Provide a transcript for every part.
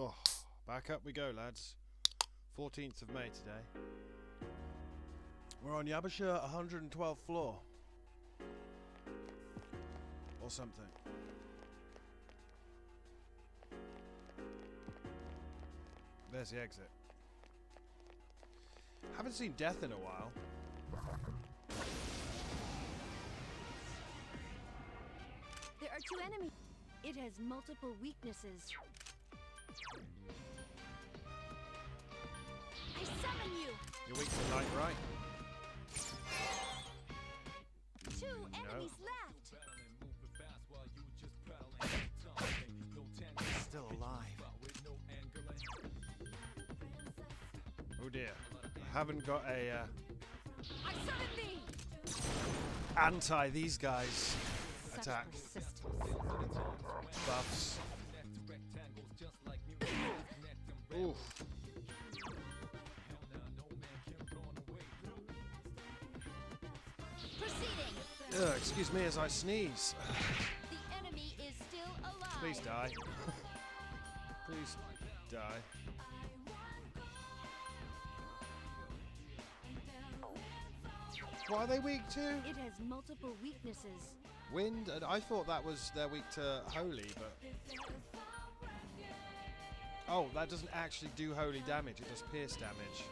Oh, back up we go, lads. 14th of May today. We're on Yabasha 112th floor. Or something. There's the exit. Haven't seen death in a while. There are 2 enemies. It has multiple weaknesses. I summon you! You're weak to light, right? 2 enemies left! Still alive. Oh dear. I haven't got a I summon thee! anti these guys Such attack persistence. buffs. Oof. Proceeding! Ugh, excuse me as I sneeze. The enemy is still alive. Please die. Please die. What are they weak to? It has multiple weaknesses. Wind? And I thought that was they're weak to holy, but... Oh, that doesn't actually do holy damage, it does pierce damage.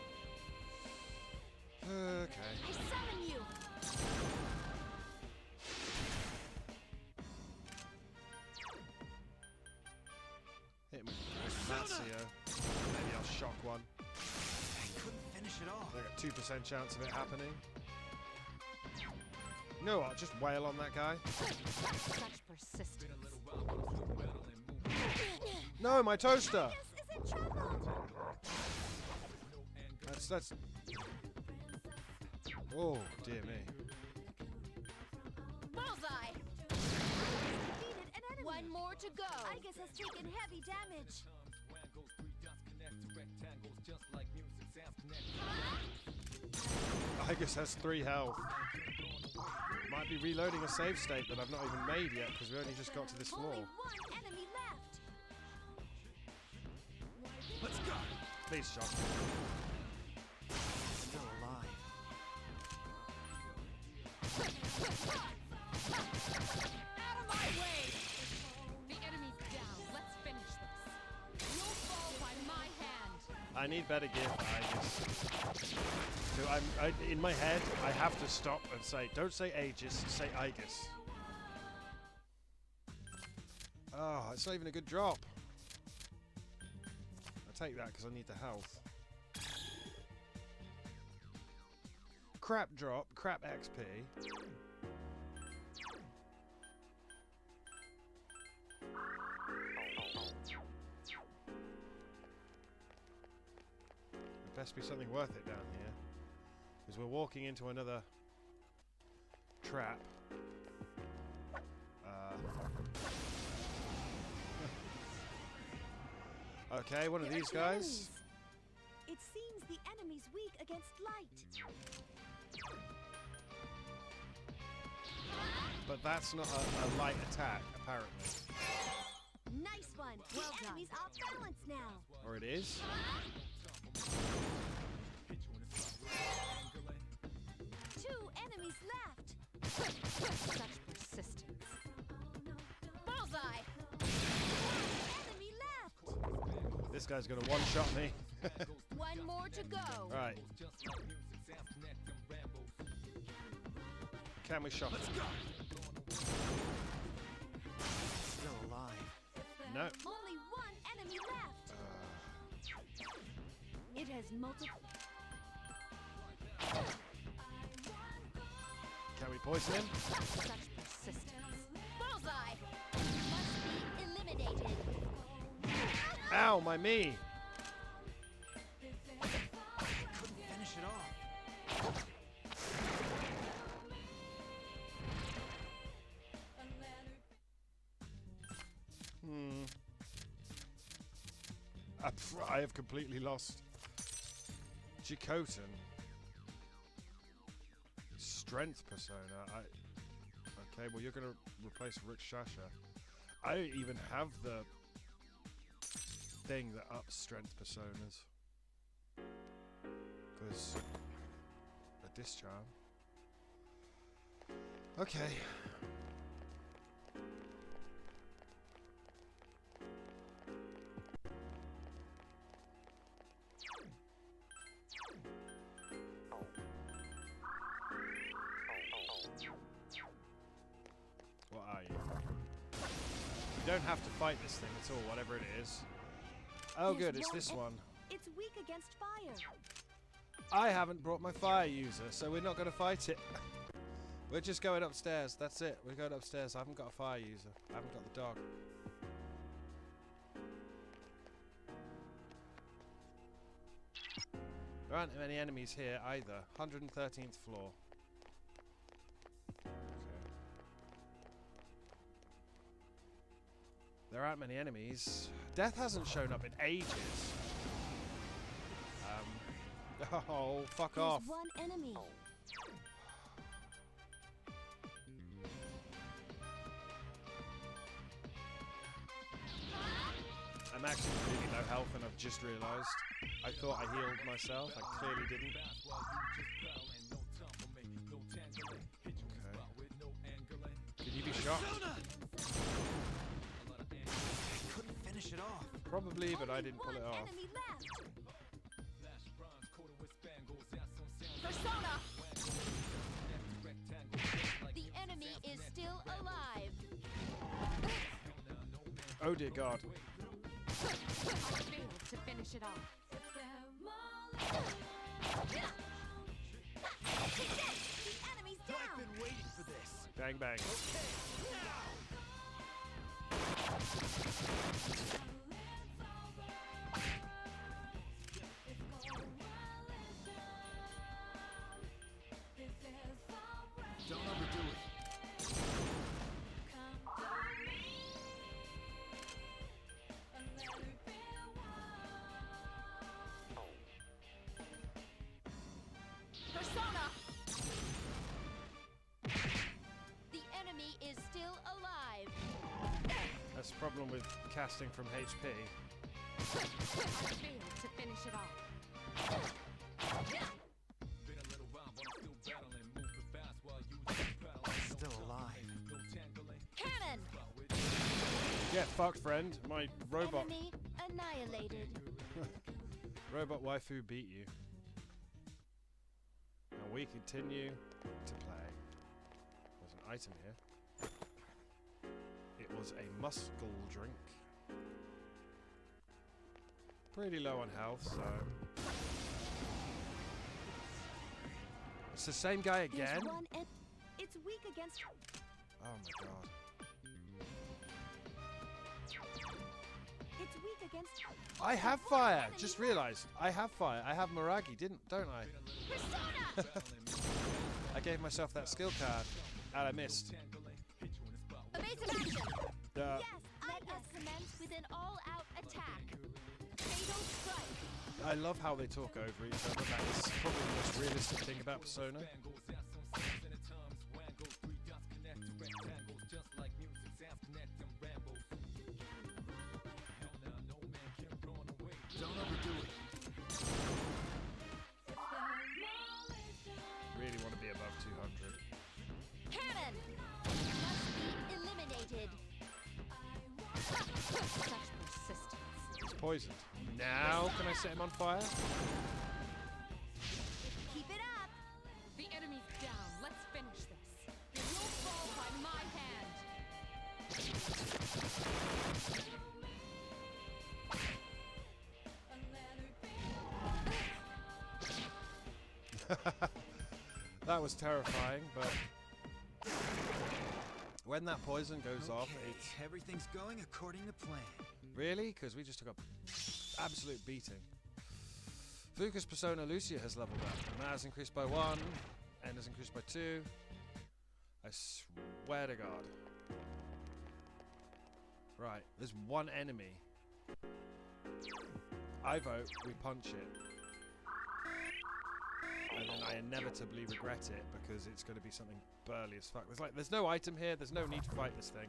Okay. I summon you! Hit me. Matsio. Maybe I'll shock one. I couldn't finish it off. I got 2% chance of it happening. No, I'll just wail on that guy. Such persistence. No, my toaster! This is in trouble! That's... Oh, dear me. Bullseye! Defeated an enemy. 1 more to go. Igus has taken heavy damage. Igus has 3 health. Might be reloading a save state that I've not even made yet because we only just got to this floor. Only 1 enemy left. Let's go. Please, shock. Still alive. Out of my way! The enemy's down. Let's finish this. You'll fall by my hand. I need better gear for Igus. So in my head, I have to stop and say, don't say Aegis, say Igus. Oh, it's not even a good drop. I'll take that because I need the health. Crap drop, crap XP. There best be something worth it down here. Because we're walking into another trap. Okay, one of There are these 2 guys. enemies. It seems the enemy's weak against light. But that's not a light attack, apparently. Nice one. Well the enemy's off balance now. Or it is. 2 enemies left. Such persistence. Bullseye! Enemy left. This guy's gonna one-shot me. 1 more to go. Right. Can we shot? Let's go. Still alive. No. Only 1 enemy left. It has multiple. Can we poison him? Such persistence. Bullseye! Must be eliminated. Ow, my me! Couldn't finish it off. I have completely lost. Jikotan. Strength persona. Okay, well you're gonna replace Rick Shasha. I don't even have the thing that ups strength personas. Because a discharm. Okay. What are you? You don't have to fight this thing at all, whatever it is. Oh good, it's this one. It's weak against fire. I haven't brought my fire user, so we're not going to fight it. We're just going upstairs, that's it. We're going upstairs. I haven't got a fire user. I haven't got the dog. There aren't many enemies here either. 113th floor. There aren't many enemies. Death hasn't shown up in ages. Oh, fuck There's off. one enemy. I'm actually really low health and I've just realised. I thought I healed myself. I clearly didn't. Okay. Can you be shot? Couldn't finish it off. Probably, but I didn't pull it off. Enemy left. Persona. The enemy is still alive. Oh dear God. I failed to finish it off. The enemy's down. I've been waiting for this. Bang bang. Don't overdo it. Persona. The enemy is still alive. That's the problem with casting from HP. I failed to finish it off. Still alive. Cannon. Get fucked, friend. My robot Enemy annihilated. robot waifu beat you. Now we continue to play. There's an item here. It was a muscle drink. Pretty low on health, so... It's the same guy There's again? one it's weak against. Oh my god. It's weak against. I have fire! Just realised. I have fire. I have Miragi, don't I? Persona. I gave myself that skill card. And I missed. Evasive action. Duh. Yes, let us commence with an all-out attack. Fatal strike. I love how they talk over each other. That is probably the most realistic thing about Persona. Don't overdo it. Really want to be above 200. Cannon. Must be eliminated. Such persistence. He's poisoned. Now can I set him on fire? Keep it up. The enemy's down. Let's finish this. You'll fall by my hand. That was terrifying, but when that poison goes off, Okay, it's everything's going according to plan. really because we just took a absolute beating. Fuka's persona Lucia has leveled up. Mana has increased by 1, N has increased by 2. I swear to God. Right, there's one enemy. I vote we punch it. And then I inevitably regret it because it's going to be something burly as fuck. There's no item here, there's no need to fight this thing.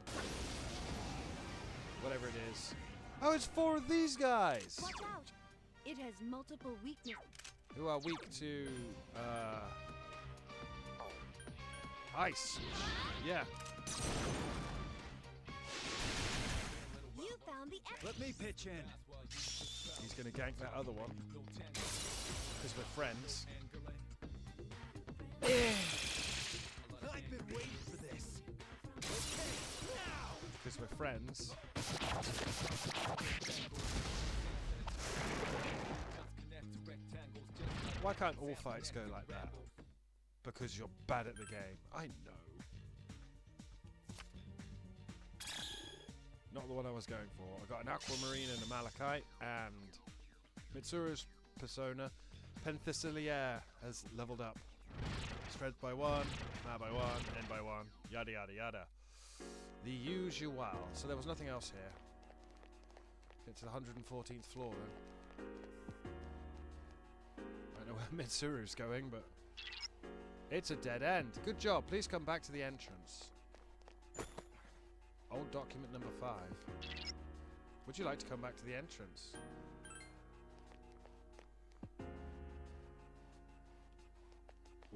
Whatever it is. Oh, it's 4 of these guys! Watch out! It has multiple weaknesses. Who are weak to, ice. Yeah. You found the Let me pitch in. He's gonna gank that other one. Because we're friends. I've been waiting for this. Okay, now! Because we're friends. Why can't all fights go like that? Because you're bad at the game. I know. Not the one I was going for. I got an aquamarine and a malachite, and Mitsuru's persona, Penthesillier, has leveled up. Strength by 1, mana by 1, end by 1, yada yada yada. The usual. So there was nothing else here. Get to the 114th floor then. I don't know where Mitsuru's going, but it's a dead end. Good job. Please come back to the entrance. Old document number 5. Would you like to come back to the entrance?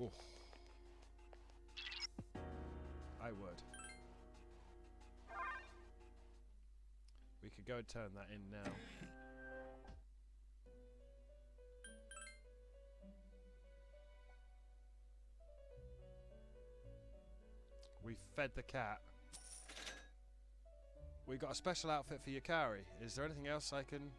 Ooh. I would. We could go and turn that in now. We fed the cat. We got a special outfit for Yukari. Is there anything else I can...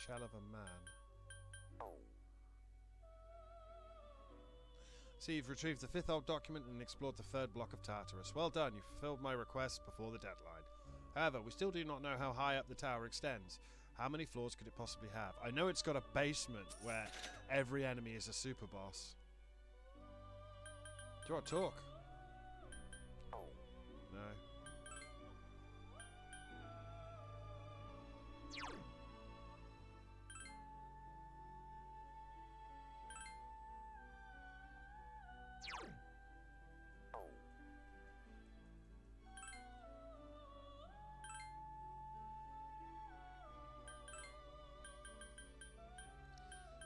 Shell of a man. See, you've retrieved the 5th old document and explored the 3rd block of Tartarus. Well done, you fulfilled my request before the deadline. However, we still do not know how high up the tower extends. How many floors could it possibly have? I know it's got a basement where every enemy is a super boss. Do you want to talk? No.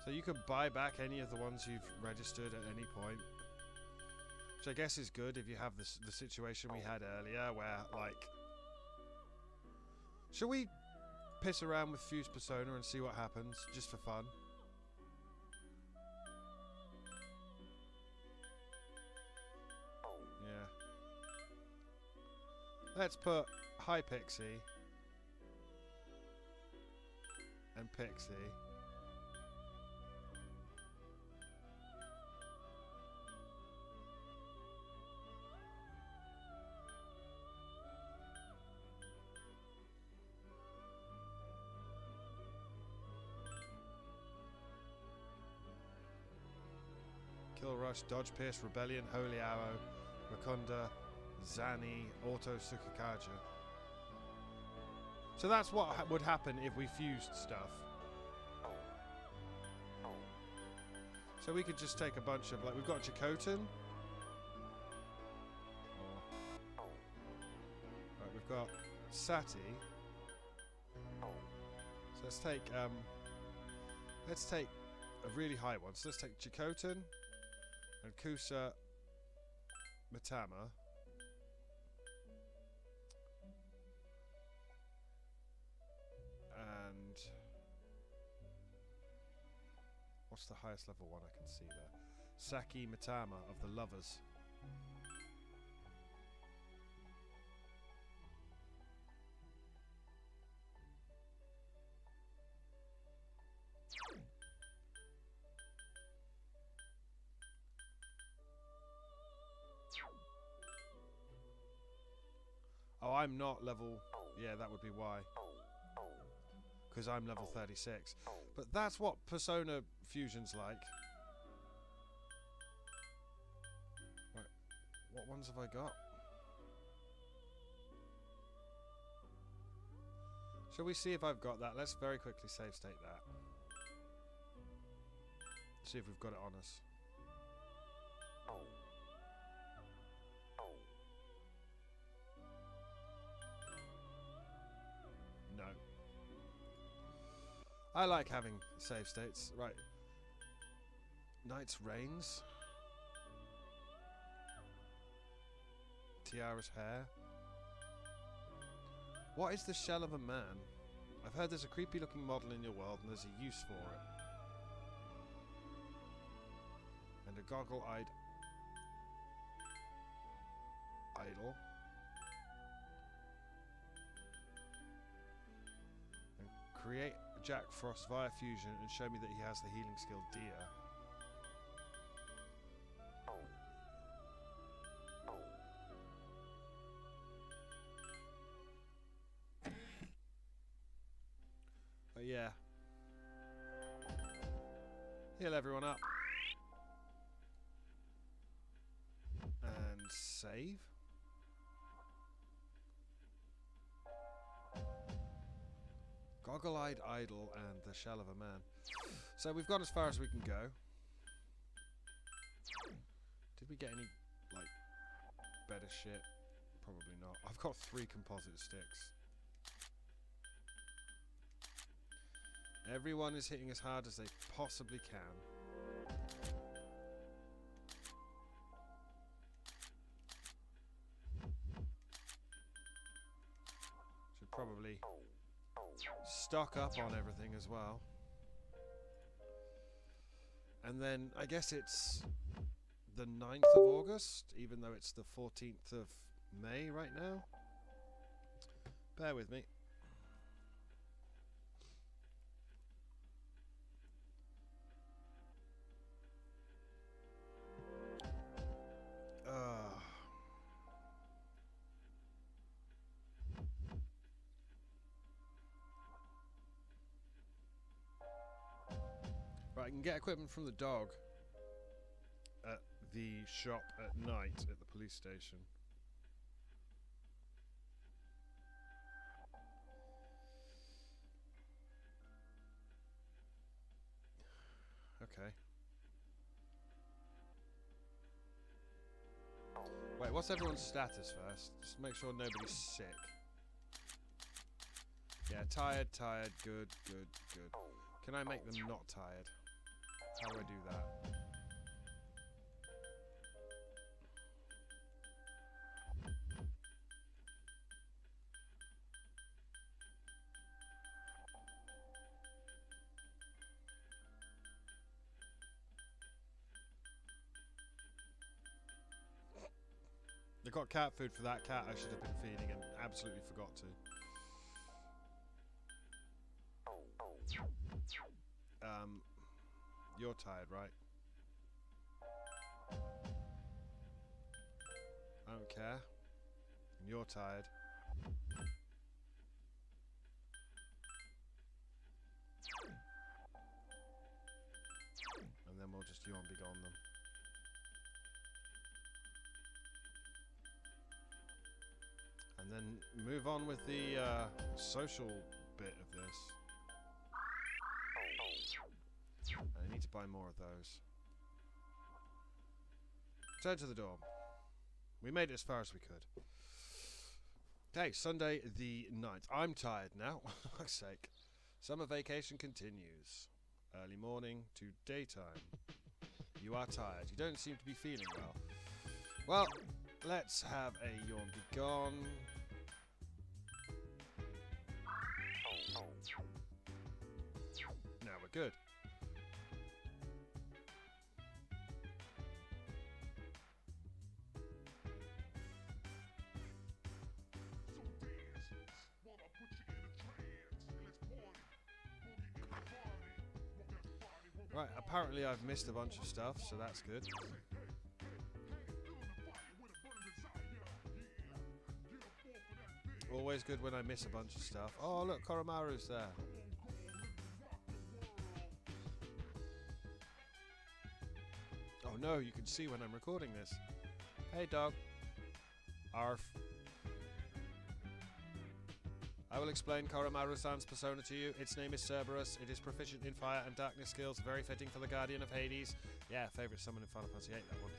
So you can buy back any of the ones you've registered at any point. Which I guess is good if you have the situation we had earlier where, like... Shall we piss around with Fuse Persona and see what happens, just for fun? Yeah. Let's put Hi Pixie and Pixie. Kill Rush, Dodge Pierce, Rebellion, Holy Arrow, Rakonda, Zani, Auto Tsukikaja. So that's what would happen if we fused stuff. So we could just take a bunch of, like, we've got Chakotay. Right, we've got Sati. So let's take a really high one. So let's take Chakotay and Kusa Matama. And what's the highest level one I can see there? Saki Matama of the Lovers. Oh, I'm not level... Yeah, that would be why. because I'm level 36. But that's what Persona Fusion's like. Right, what ones have I got? Shall we see if I've got that? Let's very quickly save state that. See if we've got it on us. No. I like having save states. Right. Knight's Reigns. Tiara's hair. What is the shell of a man? I've heard there's a creepy looking model in your world and there's a use for it. And a goggle-eyed idol. And create Jack Frost via fusion and show me that he has the healing skill Dia. But yeah. Heal everyone up. And save. Goggle-eyed idol and the shell of a man. So we've got as far as we can go. Did we get any, like, better shit? Probably not. I've got 3 composite sticks. Everyone is hitting as hard as they possibly can. Should probably stock up on everything as well. And then I guess it's the 9th of August, even though it's the 14th of May right now. Bear with me. Right, I can get equipment from the dog at the shop at night at the police station. Okay. Wait, what's everyone's status first? Just make sure nobody's sick. Yeah, tired, good. Can I make them not tired? How do I do that? I got cat food for that cat I should have been feeding and absolutely forgot to. You're tired, right? I don't care. And you're tired. And then we'll just yawn big on them. And then move on with the social bit of this. I need to buy more of those. Turn to the door. We made it as far as we could. Okay, Sunday the 9th. I'm tired now, for fuck's sake. Summer vacation continues. Early morning to daytime. You are tired. You don't seem to be feeling well. Well, let's have a yawn be gone. Now we're good. Right, apparently I've missed a bunch of stuff, so that's good. Always good when I miss a bunch of stuff. Oh, look, Koromaru's there. no, you can see when I'm recording this. Hey, dog. Arf. I will explain Koromaru-san's persona to you. Its name is Cerberus. It is proficient in fire and darkness skills, very fitting for the Guardian of Hades. Yeah, favourite summon in Final Fantasy VIII, that one.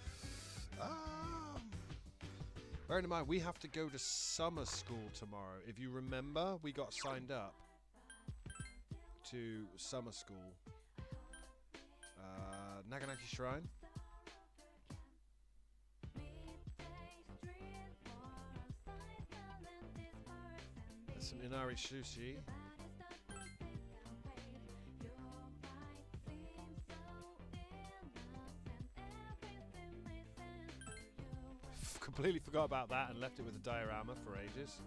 Bearing in mind, we have to go to summer school tomorrow. If you remember, we got signed up to summer school. Naganaki Shrine. There's some Inari sushi. Completely forgot about that and left it with a diorama for ages.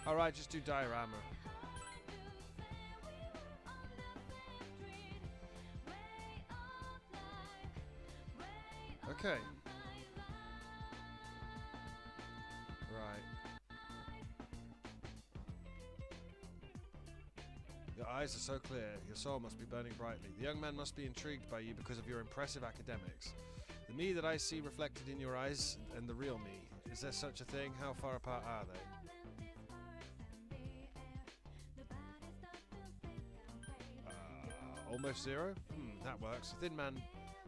Alright, just do diorama. Okay. Right. Your eyes are so clear, your soul must be burning brightly. The young man must be intrigued by you because of your impressive academics. The me that I see reflected in your eyes and the real me. Is there such a thing? How far apart are they? Almost zero? That works. The thin man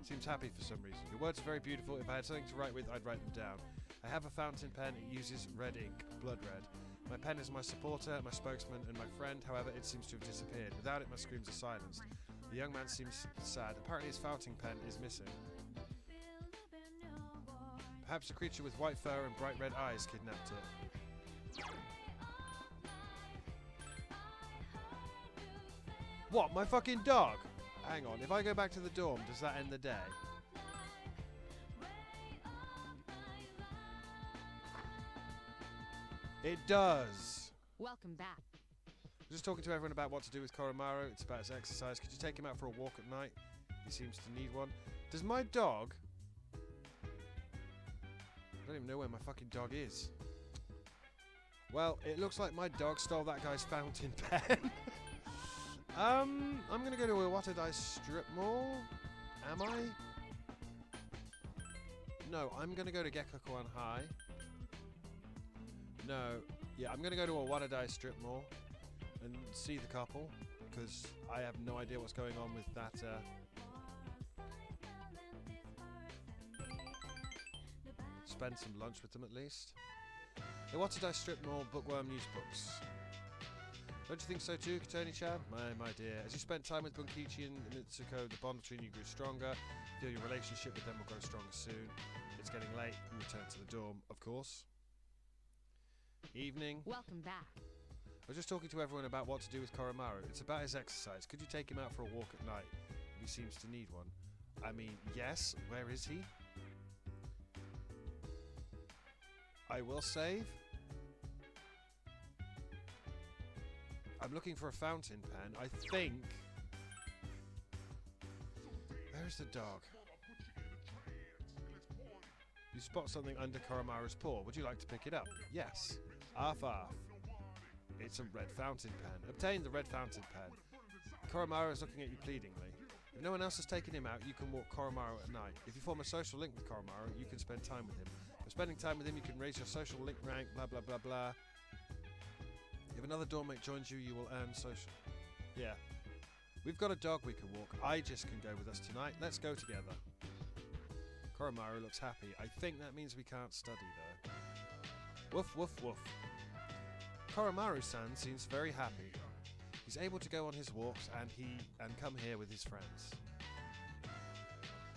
seems happy for some reason. Your words are very beautiful. If I had something to write with, I'd write them down. I have a fountain pen. It uses red ink, blood red. My pen is my supporter, my spokesman, and my friend. However, it seems to have disappeared. Without it, my screams are silenced. The young man seems sad. Apparently his fountain pen is missing. Perhaps a creature with white fur and bright red eyes kidnapped it. What, my fucking dog? Hang on, if I go back to the dorm, does that end the day? It does. Welcome back. I'm just talking to everyone about what to do with Koromaru. It's about his exercise. Could you take him out for a walk at night? He seems to need one. Does my dog... I don't even know where my fucking dog is. Well, it looks like my dog stole that guy's fountain pen. I'm gonna go to Iwatadai Strip Mall. Am I? No, I'm gonna go to Gekkokuan High. No, yeah, I'm gonna go to Iwatadai Strip Mall and see the couple, because I have no idea what's going on with that, spend some lunch with them at least. Iwatadai Strip Mall, Bookworm News Books. Don't you think so too, Katoni-chan? My dear. As you spent time with Bunkichi and Mitsuko, the bond between you grew stronger. Feel your relationship with them will grow stronger soon. It's getting late. You return to the dorm, of course. Evening. Welcome back. I was just talking to everyone about what to do with Koromaru. It's about his exercise. Could you take him out for a walk at night? He seems to need one. I mean, yes. Where is he? I will save. I'm looking for a fountain pen. I think... Where's the dog? You spot something under Koromaru's paw. Would you like to pick it up? Yes. Arf arf. It's a red fountain pen. Obtain the red fountain pen. Koromaru is looking at you pleadingly. If no one else has taken him out, you can walk Koromaru at night. If you form a social link with Koromaru, you can spend time with him. By spending time with him, you can raise your social link rank, blah blah blah blah. If another dormmate joins you, you will earn social. Yeah. We've got a dog we can walk. Aegis can go with us tonight. Let's go together. Koromaru looks happy. I think that means we can't study though. Woof woof woof. Koromaru-san seems very happy. He's able to go on his walks and come here with his friends.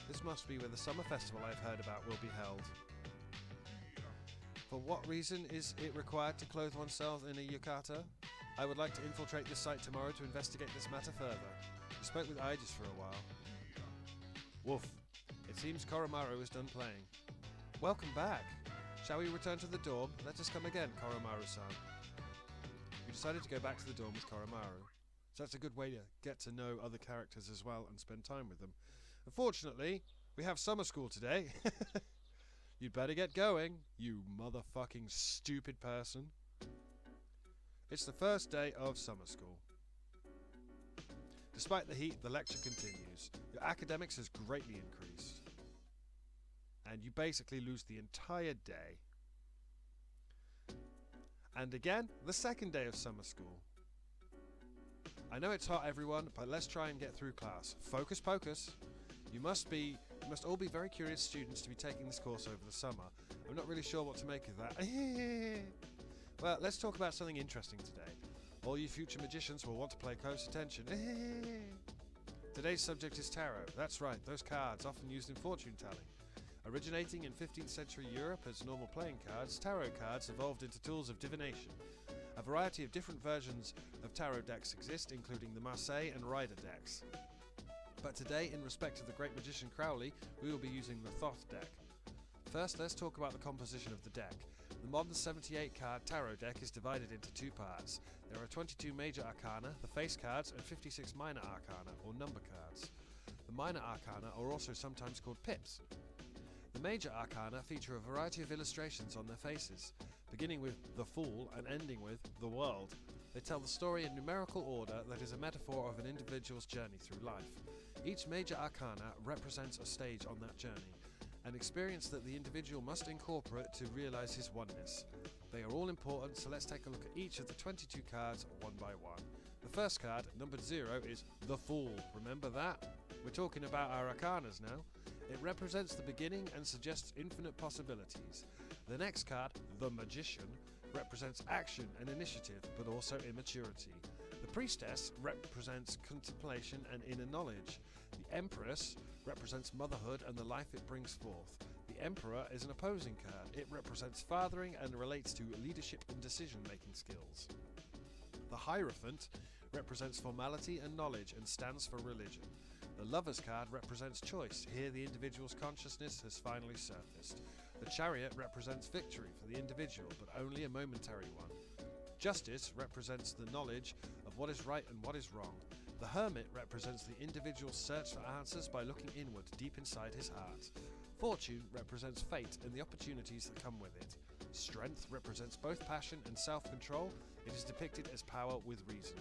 This must be where the summer festival I've heard about will be held. For what reason is it required to clothe oneself in a yukata? I would like to infiltrate this site tomorrow to investigate this matter further. We spoke with Aegis for a while. Woof. It seems Koromaru is done playing. Welcome back. Shall we return to the dorm? Let us come again, Koromaru-san. We decided to go back to the dorm with Koromaru. So that's a good way to get to know other characters as well and spend time with them. Unfortunately, We have summer school today. You'd better get going, you motherfucking stupid person. It's the first day of summer school. Despite the heat, the lecture continues. Your academics has greatly increased. And you basically lose the entire day. And again, the second day of summer school. I know it's hot, everyone, but let's try and get through class. Focus pocus. You must all be very curious students to be taking this course over the summer. I'm not really sure what to make of that. Well, let's talk about something interesting today. All you future magicians will want to pay close attention. Today's subject is tarot. That's right, those cards often used in fortune telling. Originating in 15th century Europe as normal playing cards, tarot cards evolved into tools of divination. A variety of different versions of tarot decks exist, including the Marseille and Rider decks. But today, in respect of the great magician Crowley, we will be using the Thoth deck. First, let's talk about the composition of the deck. The modern 78-card tarot deck is divided into two parts. There are 22 major arcana, the face cards, and 56 minor arcana, or number cards. The minor arcana are also sometimes called pips. The major arcana feature a variety of illustrations on their faces, beginning with the Fool and ending with the World. They tell the story in numerical order that is a metaphor of an individual's journey through life. Each major arcana represents a stage on that journey, an experience that the individual must incorporate to realize his oneness. They are all important, so let's take a look at each of the 22 cards one by one. The first card, numbered 0, is the Fool. Remember that? We're talking about our arcanas now. It represents the beginning and suggests infinite possibilities. The next card, the Magician, represents action and initiative, but also immaturity. The Priestess represents contemplation and inner knowledge. The Empress represents motherhood and the life it brings forth. The Emperor is an opposing card. It represents fathering and relates to leadership and decision-making skills. The Hierophant represents formality and knowledge and stands for religion. The Lover's card represents choice. Here the individual's consciousness has finally surfaced. The Chariot represents victory for the individual, but only a momentary one. Justice represents the knowledge of what is right and what is wrong. The Hermit represents the individual's search for answers by looking inward, deep inside his heart. Fortune represents fate and the opportunities that come with it. Strength represents both passion and self-control. It is depicted as power with reason.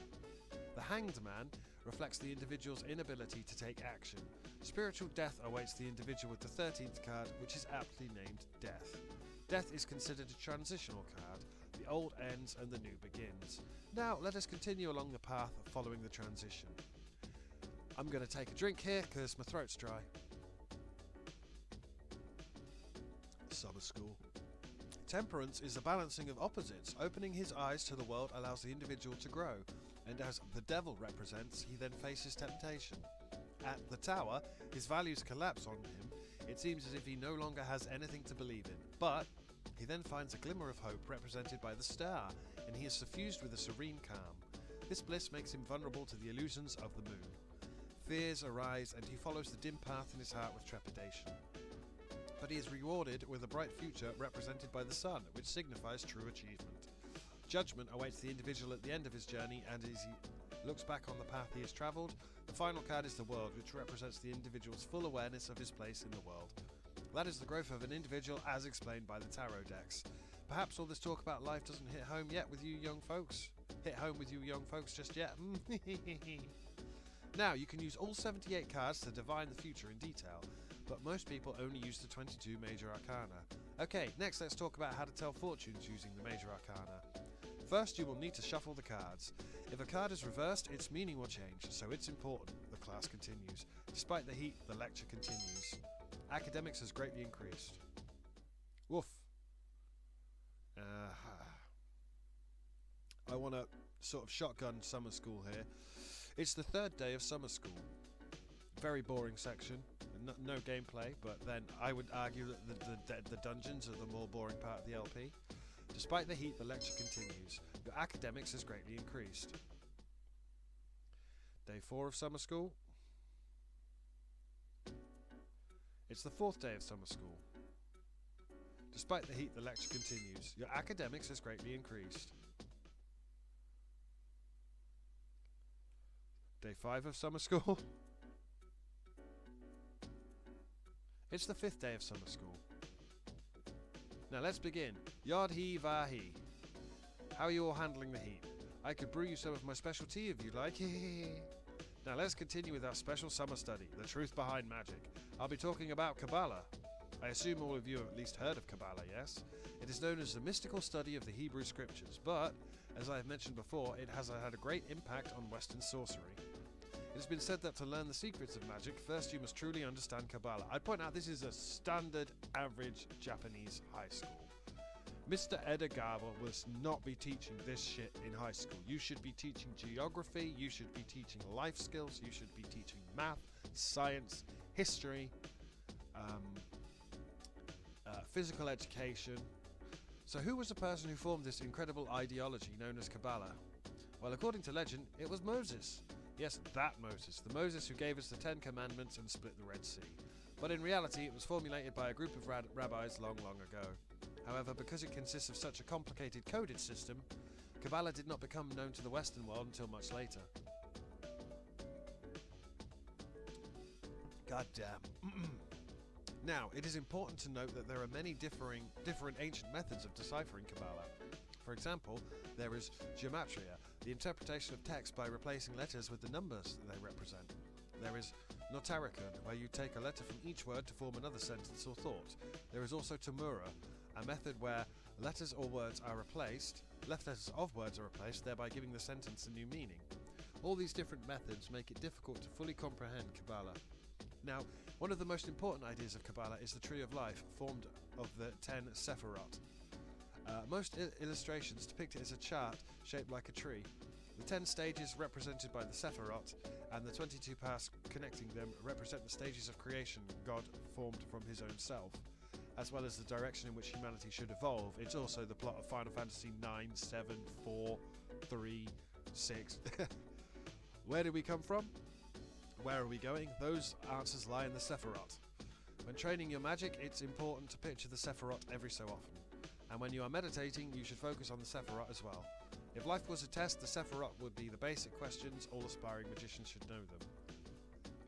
The Hanged Man reflects the individual's inability to take action. Spiritual death awaits the individual with the 13th card, which is aptly named Death. Death is considered a transitional card. The old ends and the new begins. Now let us continue along the path following the transition. I'm going to take a drink here because my throat's dry. Summer school. Temperance is a balancing of opposites. Opening his eyes to the world allows the individual to grow, and as the devil represents, he then faces temptation. At the tower, his values collapse on him. It seems as if he no longer has anything to believe in, but he then finds a glimmer of hope represented by the star, and he is suffused with a serene calm. This bliss makes him vulnerable to the illusions of the moon. Fears arise, and he follows the dim path in his heart with trepidation. But he is rewarded with a bright future represented by the sun, which signifies true achievement. Judgment awaits the individual at the end of his journey, and as he looks back on the path he has travelled, the final card is the World, which represents the individual's full awareness of his place in the world. That is the growth of an individual as explained by the tarot decks. Perhaps all this talk about life doesn't hit home yet with you young folks? Hit home with you young folks just yet? Now, you can use all 78 cards to divine the future in detail, but most people only use the 22 major arcana. Okay, next let's talk about how to tell fortunes using the major arcana. First, you will need to shuffle the cards. If a card is reversed, its meaning will change, so it's important. The class continues. Despite the heat, the lecture continues. Academics has greatly increased. Woof. I want to sort of shotgun summer school here. It's the third day of summer school. Very boring section. No gameplay, but then I would argue that the dungeons are the more boring part of the LP. Despite the heat, the lecture continues. Your academics has greatly increased. Day 4 of summer school. It's the 4th day of summer school. Despite the heat, the lecture continues. Your academics has greatly increased. Day 5 of summer school. It's the 5th day of summer school. Now let's begin. Yod he va he. How are you all handling the heat? I could brew you some of my special tea if you'd like. Now let's continue with our special summer study, the truth behind magic. I'll be talking about Kabbalah. I assume all of you have at least heard of Kabbalah, yes? It is known as the mystical study of the Hebrew scriptures, but, as I have mentioned before, it has had a great impact on Western sorcery. It has been said that to learn the secrets of magic, first you must truly understand Kabbalah. I'd point out this is a standard, average Japanese high school. Mr. Edagawa will not be teaching this shit in high school. You should be teaching geography, you should be teaching life skills, you should be teaching math, science, history, physical education. So who was the person who formed this incredible ideology known as Kabbalah? Well, according to legend, it was Moses. Yes, that Moses. The Moses who gave us the 10 Commandments and split the Red Sea. But in reality, it was formulated by a group of rabbis long, long ago. However, because it consists of such a complicated coded system, Kabbalah did not become known to the Western world until much later. God damn. Now, it is important to note that there are many different ancient methods of deciphering Kabbalah. For example, there is gematria, the interpretation of text by replacing letters with the numbers that they represent. There is notarikon, where you take a letter from each word to form another sentence or thought. There is also tamura, a method where letters or words are replaced, left letters of words are replaced, thereby giving the sentence a new meaning. All these different methods make it difficult to fully comprehend Kabbalah. Now, one of the most important ideas of Kabbalah is the Tree of Life, formed of the 10 Sephirot. Most illustrations depict it as a chart shaped like a tree. The 10 stages represented by the Sephirot and the 22 paths connecting them represent the stages of creation God formed from his own self, as well as the direction in which humanity should evolve. It's also the plot of Final Fantasy 9, 7, 4, 3, 6. Where did we come from? Where are we going? Those answers lie in the Sephirot. When training your magic, it's important to picture the Sephirot every so often. And when you are meditating, you should focus on the Sephirot as well. If life was a test, the Sephirot would be the basic questions. All aspiring magicians should know them.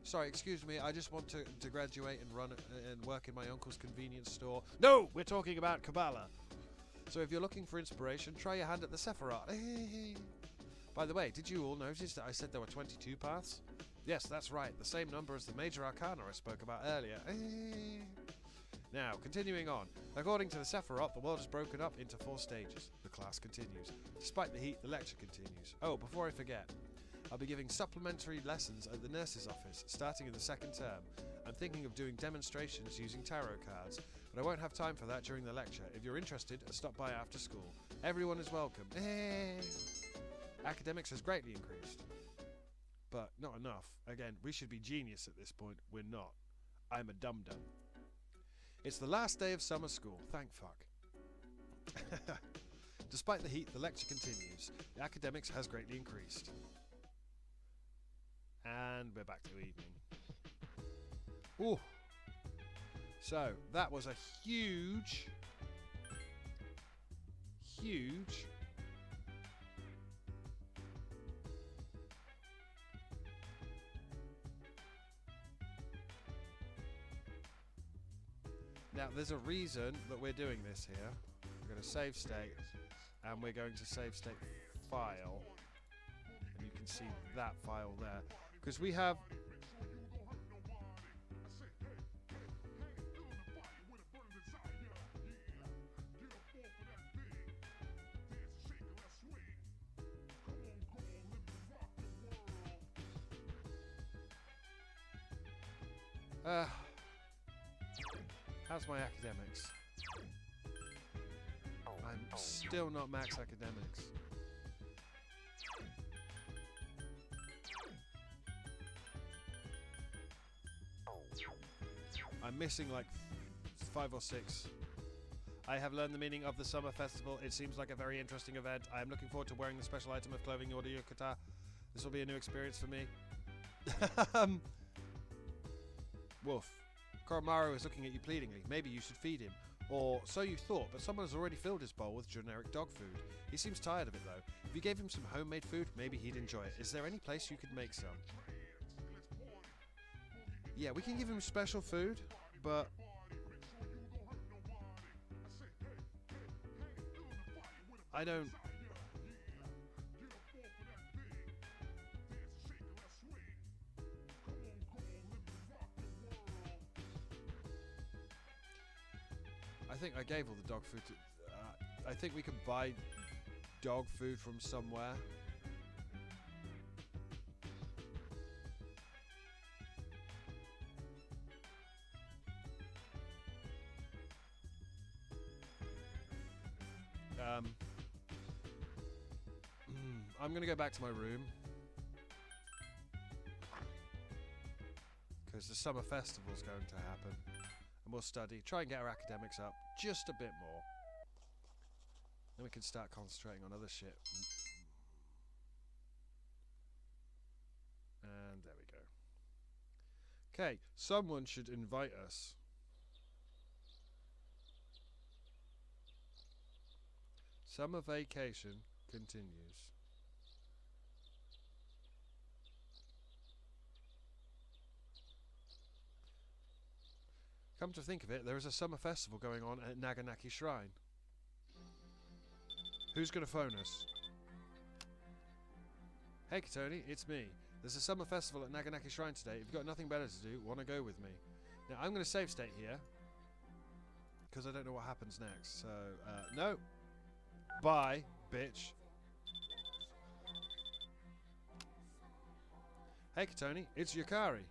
Sorry, excuse me, I just want to graduate and run and work in my uncle's convenience store. No! We're talking about Kabbalah! So if you're looking for inspiration, try your hand at the Sephirot. By the way, did you all notice that I said there were 22 paths? Yes, that's right, the same number as the major arcana I spoke about earlier. Now, continuing on. According to the Sephirot, the world is broken up into 4 stages. The class continues. Despite the heat, the lecture continues. Oh, before I forget, I'll be giving supplementary lessons at the nurse's office, starting in the 2nd term. I'm thinking of doing demonstrations using tarot cards, but I won't have time for that during the lecture. If you're interested, stop by after school. Everyone is welcome. Academics has greatly increased. But not enough. Again, we should be genius at this point. We're not. I'm a dum-dum. It's the last day of summer school. Thank fuck. Despite the heat, the lecture continues. The academics has greatly increased. And we're back to evening. Ooh. So, that was a huge Now, there's a reason that we're doing this here. We're going to save state, and we're going to save state file. And you can see that file there. Because we have... How's my academics? I'm still not max academics. I'm missing like 5 or 6. I have learned the meaning of the summer festival. It seems like a very interesting event. I am looking forward to wearing the special item of clothing you order yukata. This will be a new experience for me. Wolf. Koromaru is looking at you pleadingly. Maybe you should feed him. Or so you thought, but someone has already filled his bowl with generic dog food. He seems tired of it though. If you gave him some homemade food, maybe he'd enjoy it. Is there any place you could make some? Yeah, we can give him special food. but I don't. I think I gave all the dog food to. I think we can buy dog food from somewhere. I'm gonna go back to my room because the summer festival's going to happen, and we'll study, try and get our academics up just a bit more. Then we can start concentrating on other shit. And there we go. Okay, someone should invite us. Summer vacation continues. Come to think of it, there is a summer festival going on at Naganaki Shrine. Who's going to phone us? Hey Katoni, it's me. There's a summer festival at Naganaki Shrine today. If you've got nothing better to do, want to go with me? Now, I'm going to save state here, because I don't know what happens next. So, no. Bye, bitch. Hey Katoni, it's Yukari.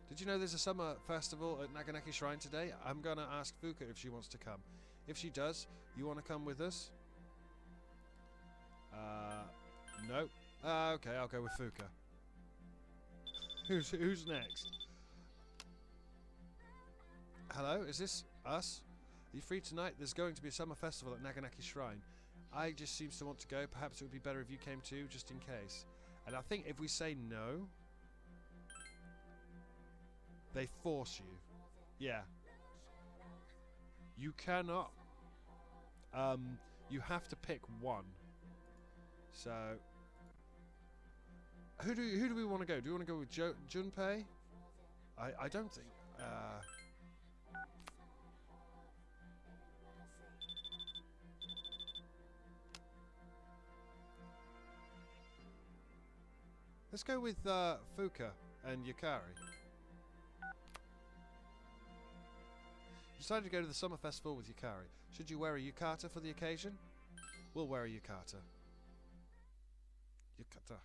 Did you know there's a summer festival at Naganaki Shrine today? I'm going to ask Fuka if she wants to come. If she does, you want to come with us? No. Okay, I'll go with Fuka. Who's next? Hello, is this us? Are you free tonight? There's going to be a summer festival at Naganaki Shrine. I just seems to want to go. Perhaps it would be better if you came too, just in case. And I think if we say no, they force you. Yeah. You cannot. You have to pick one. So, who do we want to go? Do we want to go with Junpei? I don't think. Let's go with Fuka and Yukari. Decided to go to the summer festival with Yukari. Should you wear a yukata for the occasion? We'll wear a yukata. Yukata.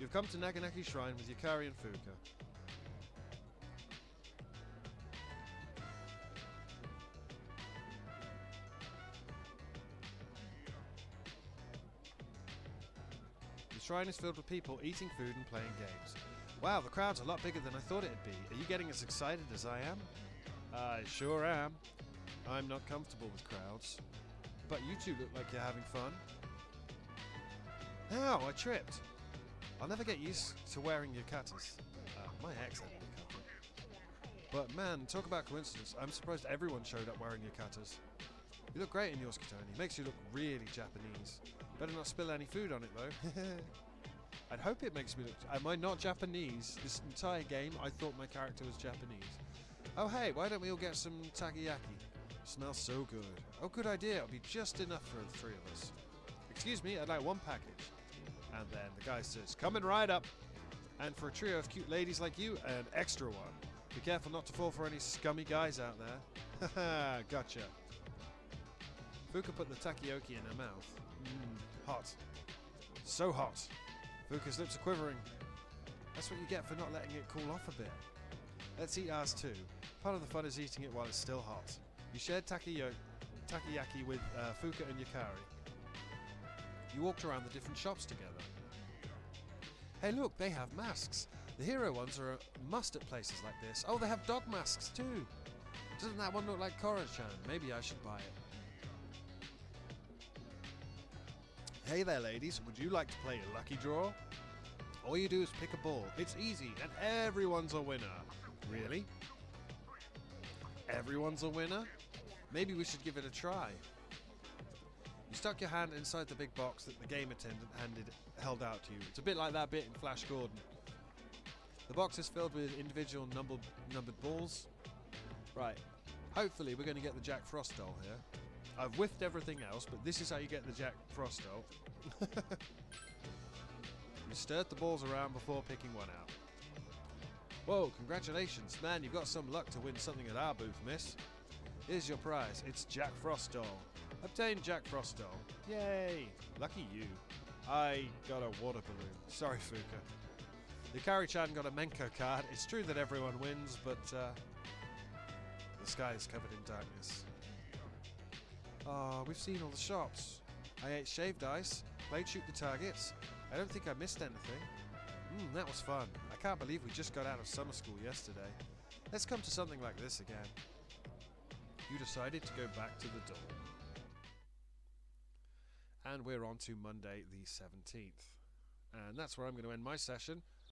You've come to Naganaki Shrine with Yukari and Fuka. The shrine is filled with people eating food and playing games. Wow, the crowd's a lot bigger than I thought it'd be. Are you getting as excited as I am? I sure am. I'm not comfortable with crowds. But you two look like you're having fun. Ow, I tripped. I'll never get used to wearing yukatas. My ex had a yukata. But man, talk about coincidence. I'm surprised everyone showed up wearing yukatas. You look great in yours, Katoni. Makes you look really Japanese. Better not spill any food on it, though. I'd hope it makes me look... Am I not Japanese? This entire game, I thought my character was Japanese. Oh, hey, why don't we all get some takoyaki? Smells so good. Oh, good idea. It'll be just enough for the three of us. Excuse me, I'd like one package. And then the guy says, coming right up. And for a trio of cute ladies like you, an extra one. Be careful not to fall for any scummy guys out there. Haha, gotcha. Fuka put the takoyaki in her mouth. Hot. So hot. Fuka's lips are quivering. That's what you get for not letting it cool off a bit. Let's eat ours too. Part of the fun is eating it while it's still hot. You shared takoyaki with Fuka and Yukari. You walked around the different shops together. Hey look, they have masks. The hero ones are a must at places like this. Oh, they have dog masks too. Doesn't that one look like Korra-chan? Maybe I should buy it. Hey there ladies, would you like to play a lucky draw? All you do is pick a ball. It's easy and everyone's a winner. Really? Everyone's a winner? Maybe we should give it a try. You stuck your hand inside the big box that the game attendant held out to you. It's a bit like that bit in Flash Gordon. The box is filled with individual numbered balls. Right. Hopefully we're going to get the Jack Frost doll here. I've whiffed everything else, but this is how you get the Jack Frost doll. You stirred the balls around before picking one out. Whoa, congratulations. Man, you've got some luck to win something at our booth, miss. Here's your prize. It's Jack Frost doll. Obtain Jack Frost doll. Yay! Lucky you. I got a water balloon. Sorry, Fuka. Yukari-chan got a Menko card. It's true that everyone wins, but the sky is covered in darkness. Ah, we've seen all the shops. I ate shaved ice, played shoot the targets. I don't think I missed anything. That was fun. I can't believe we just got out of summer school yesterday. Let's come to something like this again. You decided to go back to the dorm. And we're on to Monday the 17th. And that's where I'm going to end my session.